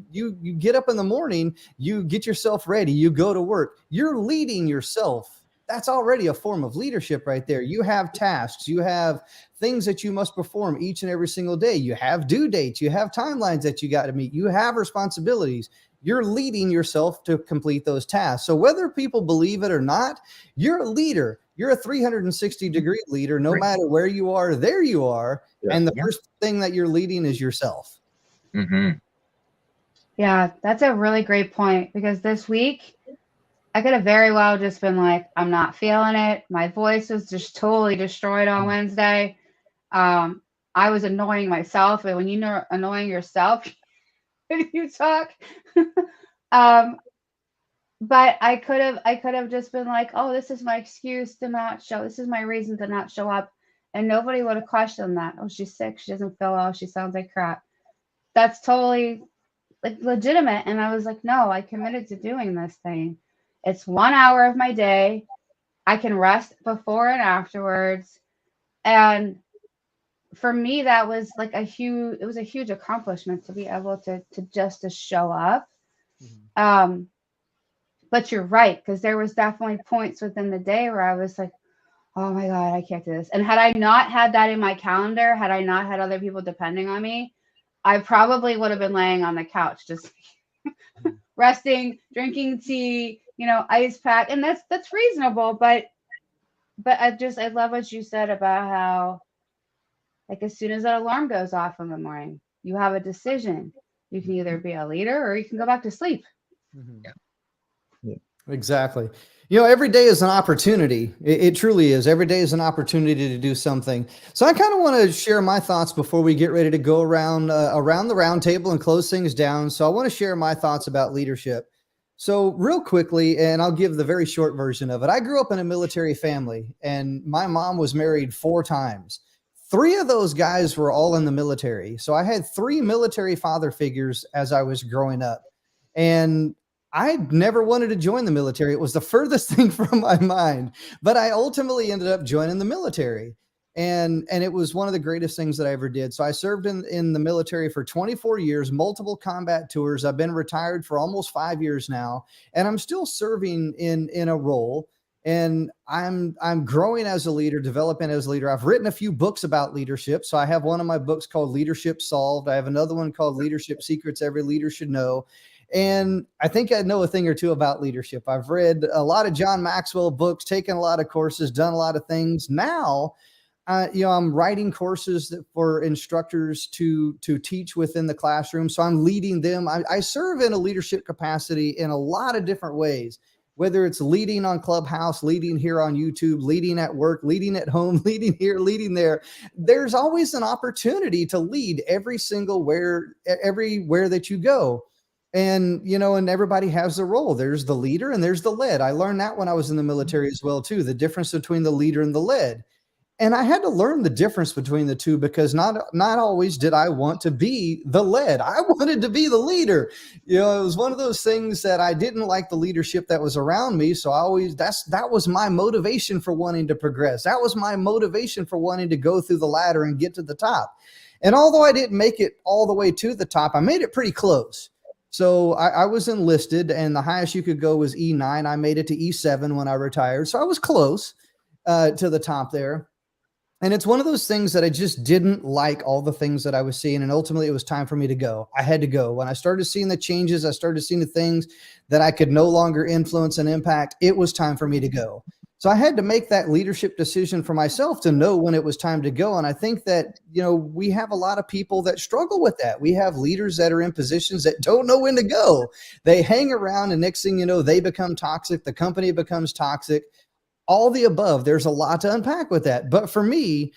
get up in the morning, you get yourself ready, you go to work, you're leading yourself. That's already a form of leadership right there. You have tasks, you have things that you must perform each and every single day. You have due dates, you have timelines that you got to meet, you have responsibilities. You're leading yourself to complete those tasks. So whether people believe it or not, you're a leader. You're a 360-degree leader. No matter where you are, there you are. Yeah. And the first thing that you're leading is yourself. Mm-hmm. Yeah, that's a really great point, because this week I could have very well just been like, I'm not feeling it. My voice was just totally destroyed on Wednesday. I was annoying myself, and when you know annoying yourself, when you talk, but I could have just been like, oh, this is my excuse to not show. This is my reason to not show up, and nobody would have questioned that. Oh, she's sick. She doesn't feel well. She sounds like crap. That's totally like legitimate. And I was like, no, I committed to doing this thing. It's 1 hour of my day. I can rest before and afterwards. And for me, that was like it was a huge accomplishment to be able to show up. Mm-hmm. But you're right, because there was definitely points within the day where I was like, oh my God, I can't do this. And had I not had that in my calendar, had I not had other people depending on me, I probably would have been laying on the couch, just resting, drinking tea, ice pack. And that's reasonable. But I love what you said about how, like, as soon as that alarm goes off in the morning, you have a decision. You can either be a leader or you can go back to sleep. Mm-hmm. Yeah. Exactly. Every day is an opportunity. It truly is. Every day is an opportunity to do something. So I kind of want to share my thoughts before we get ready to go around the round table and close things down. So I want to share my thoughts about leadership. So real quickly, and I'll give the very short version of it. I grew up in a military family, and my mom was married 4 times. 3 of those guys were all in the military. So I had 3 military father figures as I was growing up. And I never wanted to join the military. It was the furthest thing from my mind, but I ultimately ended up joining the military. And it was one of the greatest things that I ever did. So I served in the military for 24 years, multiple combat tours. I've been retired for almost 5 years now, and I'm still serving in a role. And I'm growing as a leader, developing as a leader. I've written a few books about leadership. So I have one of my books called Leadership Solved. I have another one called Leadership Secrets Every Leader Should Know. And I think I know a thing or two about leadership. I've read a lot of John Maxwell books, taken a lot of courses, done a lot of things. Now, I'm writing courses for instructors to teach within the classroom. So I'm leading them. I serve in a leadership capacity in a lot of different ways, whether it's leading on Clubhouse, leading here on YouTube, leading at work, leading at home, leading here, leading there. There's always an opportunity to lead everywhere that you go. And, and everybody has a role. There's the leader and there's the led. I learned that when I was in the military as well, too, the difference between the leader and the led. And I had to learn the difference between the two, because not always did I want to be the led. I wanted to be the leader. It was one of those things that I didn't like the leadership that was around me. So that was my motivation for wanting to progress. That was my motivation for wanting to go through the ladder and get to the top. And although I didn't make it all the way to the top, I made it pretty close. So I was enlisted, and the highest you could go was E9. I made it to E7 when I retired. So I was close to the top there. And it's one of those things that I just didn't like all the things that I was seeing. And ultimately, it was time for me to go. I had to go. When I started seeing the changes, I started seeing the things that I could no longer influence and impact. It was time for me to go. So I had to make that leadership decision for myself to know when it was time to go. And I think that, we have a lot of people that struggle with that. We have leaders that are in positions that don't know when to go. They hang around, and next thing you know, they become toxic. The company becomes toxic. All the above. There's a lot to unpack with that. But for me,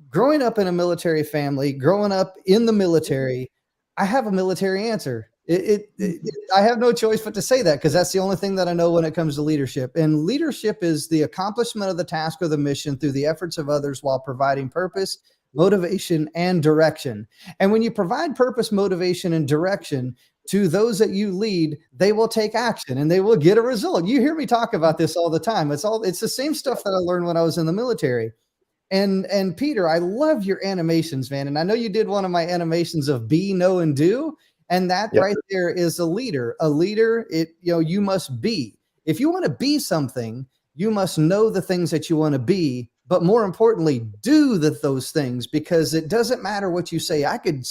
growing up in a military family, growing up in the military, I have a military answer. I have no choice but to say that, because that's the only thing that I know when it comes to leadership. And leadership is the accomplishment of the task or the mission through the efforts of others while providing purpose, motivation, and direction. And when you provide purpose, motivation, and direction to those that you lead, they will take action and they will get a result. You hear me talk about this all the time. It's the same stuff that I learned when I was in the military. And Peter, I love your animations, man. And I know you did one of my animations of be, know, and do. And that right there is a leader. A leader, you must be. If you want to be something, you must know the things that you want to be, but more importantly, do those things, because it doesn't matter what you say. I could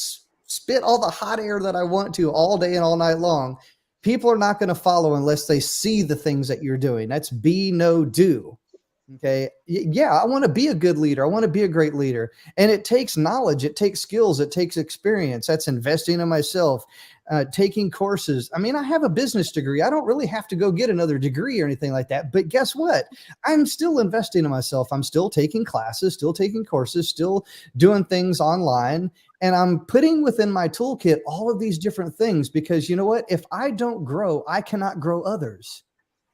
spit all the hot air that I want to all day and all night long. People are not going to follow unless they see the things that you're doing. That's be, know, do. Okay. Yeah. I want to be a good leader. I want to be a great leader. And it takes knowledge. It takes skills. It takes experience. That's investing in myself, taking courses. I mean, I have a business degree. I don't really have to go get another degree or anything like that. But guess what? I'm still investing in myself. I'm still taking classes, still taking courses, still doing things online. And I'm putting within my toolkit all of these different things, because you know what? If I don't grow, I cannot grow others.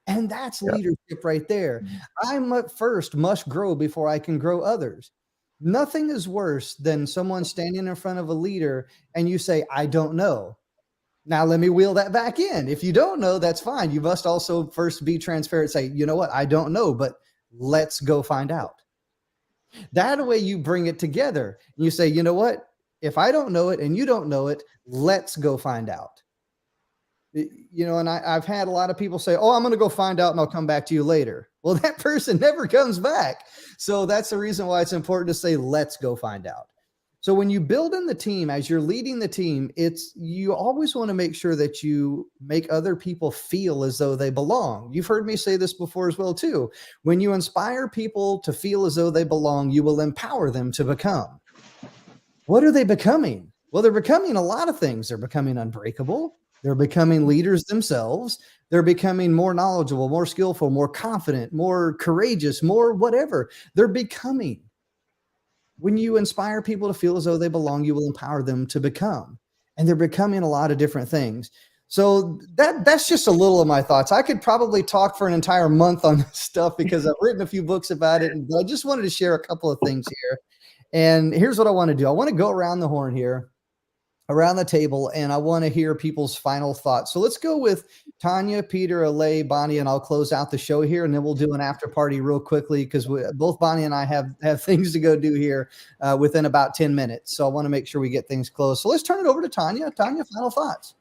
And that's leadership right there. I first must grow before I can grow others. Nothing is worse than someone standing in front of a leader and you say, I don't know. Now, let me wheel that back in. If you don't know, that's fine. You must also first be transparent, say, you know what? I don't know, but let's go find out. That way you bring it together. You say, you know what? If I don't know it and you don't know it, let's go find out. And I've had a lot of people say, oh, I'm going to go find out and I'll come back to you later. Well, that person never comes back. So that's the reason why it's important to say, let's go find out. So when you build in the team, as you're leading the team, you always want to make sure that you make other people feel as though they belong. You've heard me say this before as well, too. When you inspire people to feel as though they belong, you will empower them to become. What are they becoming? Well, they're becoming a lot of things. They're becoming unbreakable. They're becoming leaders themselves. They're becoming more knowledgeable, more skillful, more confident, more courageous, more whatever. They're becoming. When you inspire people to feel as though they belong, you will empower them to become. And they're becoming a lot of different things. So that's just a little of my thoughts. I could probably talk for an entire month on this stuff because I've written a few books about it, but I just wanted to share a couple of things here. And here's what I want to do. I want to go around the horn here, around the table, and I want to hear people's final thoughts. So let's go with Tanya, Peter, Alay, Bonnie, and I'll close out the show here, and then we'll do an after party real quickly because both Bonnie and I have things to go do here within about 10 minutes. So I want to make sure we get things closed. So let's turn it over to Tanya. Tanya, final thoughts.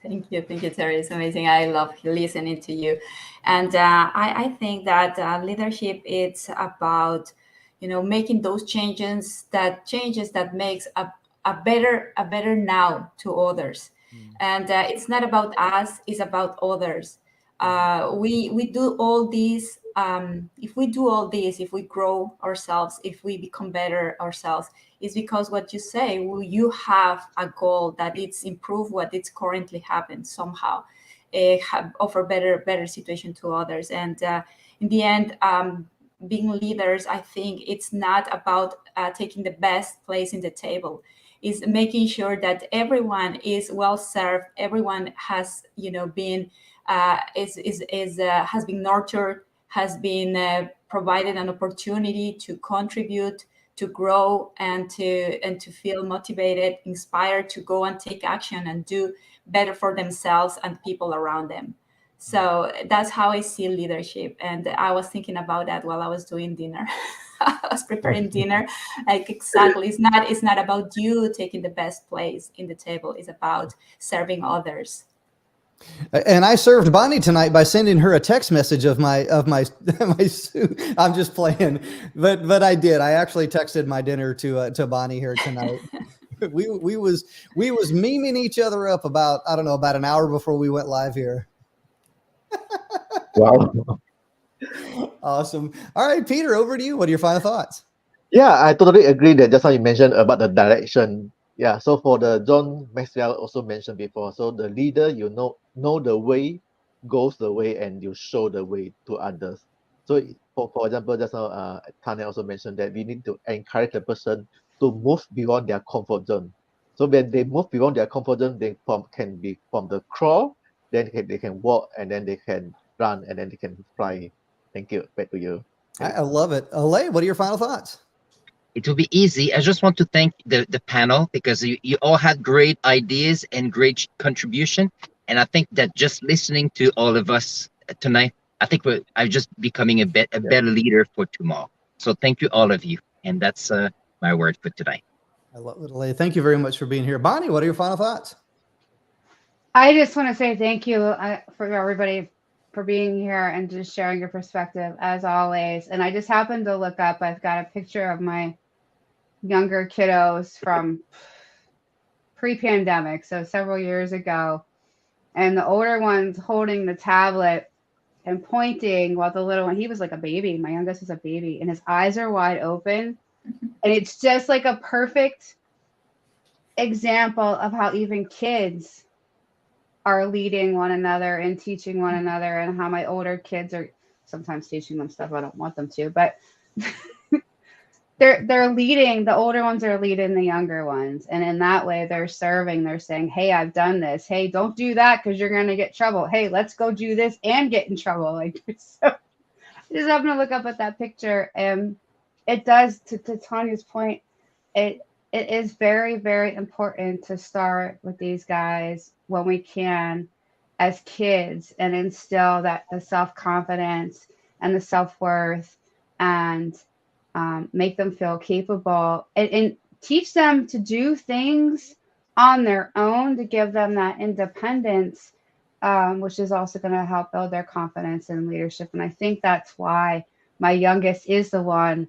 Thank you, Terry. It's amazing. I love listening to you, and I think that leadership it's about making those changes that makes a better now to others, and it's not about us; it's about others. We do all these. If we do all this, if we grow ourselves, if we become better ourselves, it's because what you say, you have a goal that it's improve what it's currently happened somehow, offer better situation to others. And in the end, being leaders, I think it's not about taking the best place in the table. Is making sure that everyone is well served, everyone has been has been nurtured, has been provided an opportunity to contribute, to grow, and to feel motivated, inspired to go and take action and do better for themselves and people around them. So that's how I see leadership. And I was thinking about that while I was doing dinner. I was preparing dinner. Like exactly, it's not about you taking the best place in the table. It's about serving others. And I served Bonnie tonight by sending her a text message of my suit. I'm just playing, but I did. I actually texted my dinner to Bonnie here tonight. we was memeing each other up about an hour before we went live here. Wow. Awesome. All right, Peter, over to you. What are your final thoughts? Yeah, I totally agree that just how you mentioned about the direction. Yeah, so for the John Maxwell also mentioned before, so the leader, know the way, goes the way, and you show the way to others. So for example, just now Tanya also mentioned that we need to encourage the person to move beyond their comfort zone. So when they move beyond their comfort zone, they can be from the crawl, then they can walk, and then they can run, and then they can fly. Thank you. Back to you. I love it. Alay, what are your final thoughts? It will be easy. I just want to thank the panel because you all had great ideas and great contribution. And I think that just listening to all of us tonight, I think I'm just becoming a better leader for tomorrow. So thank you, all of you. And that's my word for tonight. I love it, Alay. Thank you very much for being here. Bonnie, what are your final thoughts? I just want to say thank you for everybody for being here and just sharing your perspective as always. And I just happened to look up, I've got a picture of my younger kiddos from pre-pandemic, so several years ago, and the older one's holding the tablet and pointing while the little one, he was like a baby, my youngest was a baby, and his eyes are wide open. And it's just like a perfect example of how even kids are leading one another and teaching one another, and how my older kids are sometimes teaching them stuff I don't want them to, but they're leading, the older ones are leading the younger ones. And in that way, they're serving, they're saying, hey, I've done this. Hey, don't do that because you're going to get trouble. Hey, let's go do this and get in trouble. Like, so I just happened to look up at that picture, and it does, to Tanya's point, it is very, very important to start with these guys when we can as kids and instill that the self-confidence and the self-worth, and make them feel capable, and teach them to do things on their own, to give them that independence, which is also going to help build their confidence in leadership. And I think that's why my youngest is the one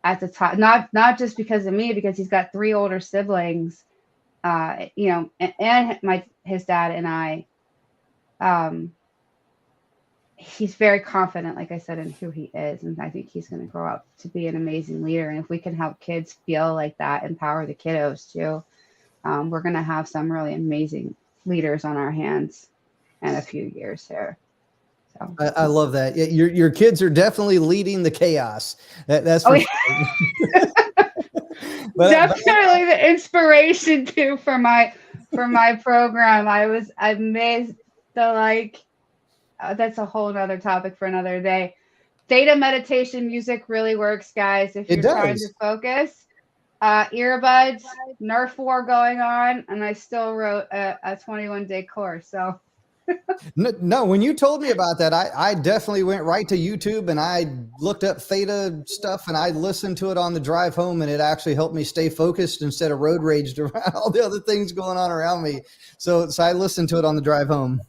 at the top, not just because of me, because he's got 3 older siblings, and his dad and I. He's very confident, like I said, in who he is. And I think he's going to grow up to be an amazing leader. And if we can help kids feel like that, empower the kiddos too, we're going to have some really amazing leaders on our hands in a few years here. So I love that. Your kids are definitely leading the chaos. That's for sure. Definitely the inspiration too for my for my program. I missed the that's a whole nother topic for another day. Theta meditation music really works, guys. If you're trying to focus, earbuds, Nerf war going on, and I still wrote a 21-day course. So no, when you told me about that, I definitely went right to YouTube and I looked up Theta stuff and I listened to it on the drive home, and it actually helped me stay focused instead of road raged around all the other things going on around me. So I listened to it on the drive home.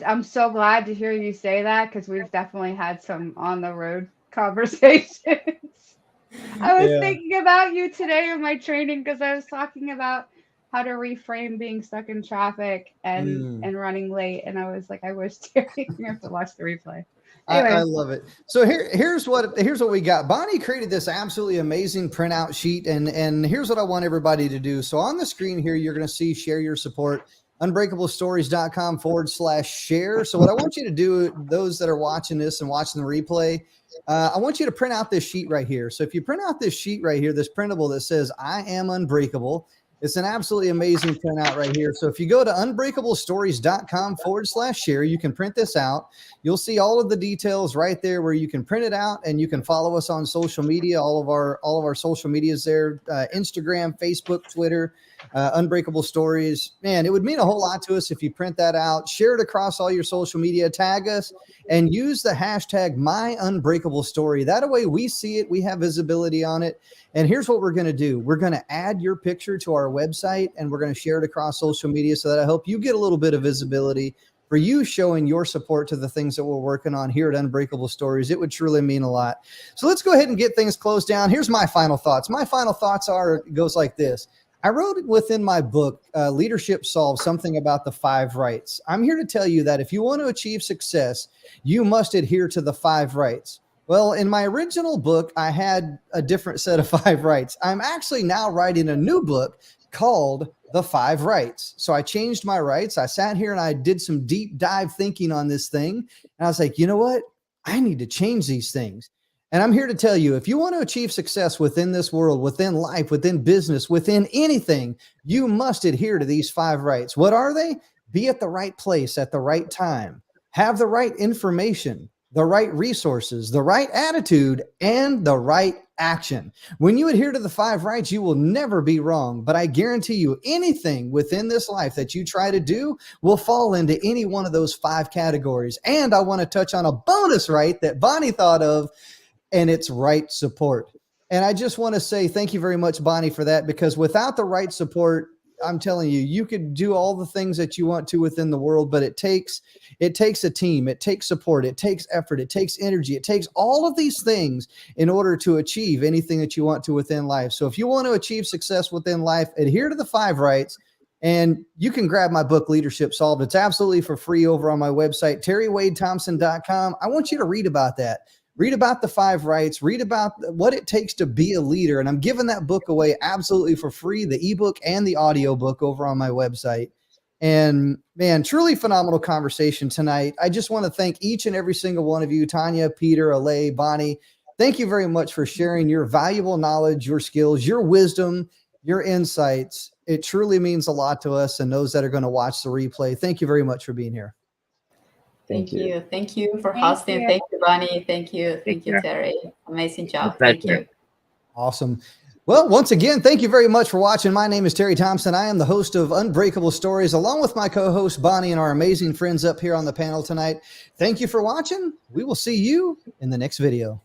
I'm so glad to hear you say that, because we've definitely had some on the road conversations. I was thinking about you today in my training, because I was talking about how to reframe being stuck in traffic and running late, and I was like, I wish Terry have to watch the replay. Anyway. I love it. So here's what we got. Bonnie created this absolutely amazing printout sheet, and here's what I want everybody to do. So on the screen here, you're going to see share your support, unbreakablestories.com/share. So what I want you to do, those that are watching this and watching the replay, I want you to print out this sheet right here. So if you print out this sheet right here, this printable that says I am unbreakable, it's an absolutely amazing printout right here. So if you go to unbreakablestories.com/share, you can print this out. You'll see all of the details right there where you can print it out, and you can follow us on social media. All of our social media is there, Instagram, Facebook, Twitter, Unbreakable Stories. Man, it would mean a whole lot to us if you print that out, share it across all your social media, tag us, and use the hashtag #MyUnbreakableStory. That way we see it, we have visibility on it. And here's what we're going to do. We're going to add your picture to our website, and we're going to share it across social media so that I hope you get a little bit of visibility for you showing your support to the things that we're working on here at Unbreakable Stories. It would truly mean a lot. So let's go ahead and get things closed down. Here's my final thoughts. My final thoughts goes like this. I wrote it within my book, Leadership Solves, something about the 5 rights. I'm here to tell you that if you want to achieve success, you must adhere to the 5 rights. Well, in my original book, I had a different set of 5 rights. I'm actually now writing a new book called The 5 Rights. So I changed my rights. I sat here and I did some deep dive thinking on this thing. And I was like, you know what? I need to change these things. And I'm here to tell you, if you want to achieve success within this world, within life, within business, within anything, you must adhere to these 5 rights. What are they? Be at the right place at the right time, have the right information, the right resources, the right attitude, and the right action. When you adhere to the 5 rights, you will never be wrong. But I guarantee you, anything within this life that you try to do will fall into any one of those 5 categories. And I want to touch on a bonus right that Bonnie thought of, and it's right support. And I just want to say thank you very much, Bonnie, for that, because without the right support, I'm telling you, you could do all the things that you want to within the world, but it takes a team, it takes support, it takes effort, it takes energy, it takes all of these things in order to achieve anything that you want to within life. So if you want to achieve success within life, adhere to the 5 rights, and you can grab my book, Leadership Solved. It's absolutely for free over on my website, terrywadethompson.com. I want you to read about that. Read about the 5 rights, read about what it takes to be a leader. And I'm giving that book away absolutely for free, the ebook and the audio book over on my website. And man, truly phenomenal conversation tonight. I just want to thank each and every single one of you, Tanya, Peter, Alay, Bonnie. Thank you very much for sharing your valuable knowledge, your skills, your wisdom, your insights. It truly means a lot to us and those that are going to watch the replay. Thank you very much for being here. Thank you. Thank you for hosting. Thank you, Bonnie. Thank you, Terry. Amazing job. Thank you. Awesome. Well, once again, thank you very much for watching. My name is Terry Thompson. I am the host of Unbreakable Stories, along with my co-host Bonnie and our amazing friends up here on the panel tonight. Thank you for watching. We will see you in the next video.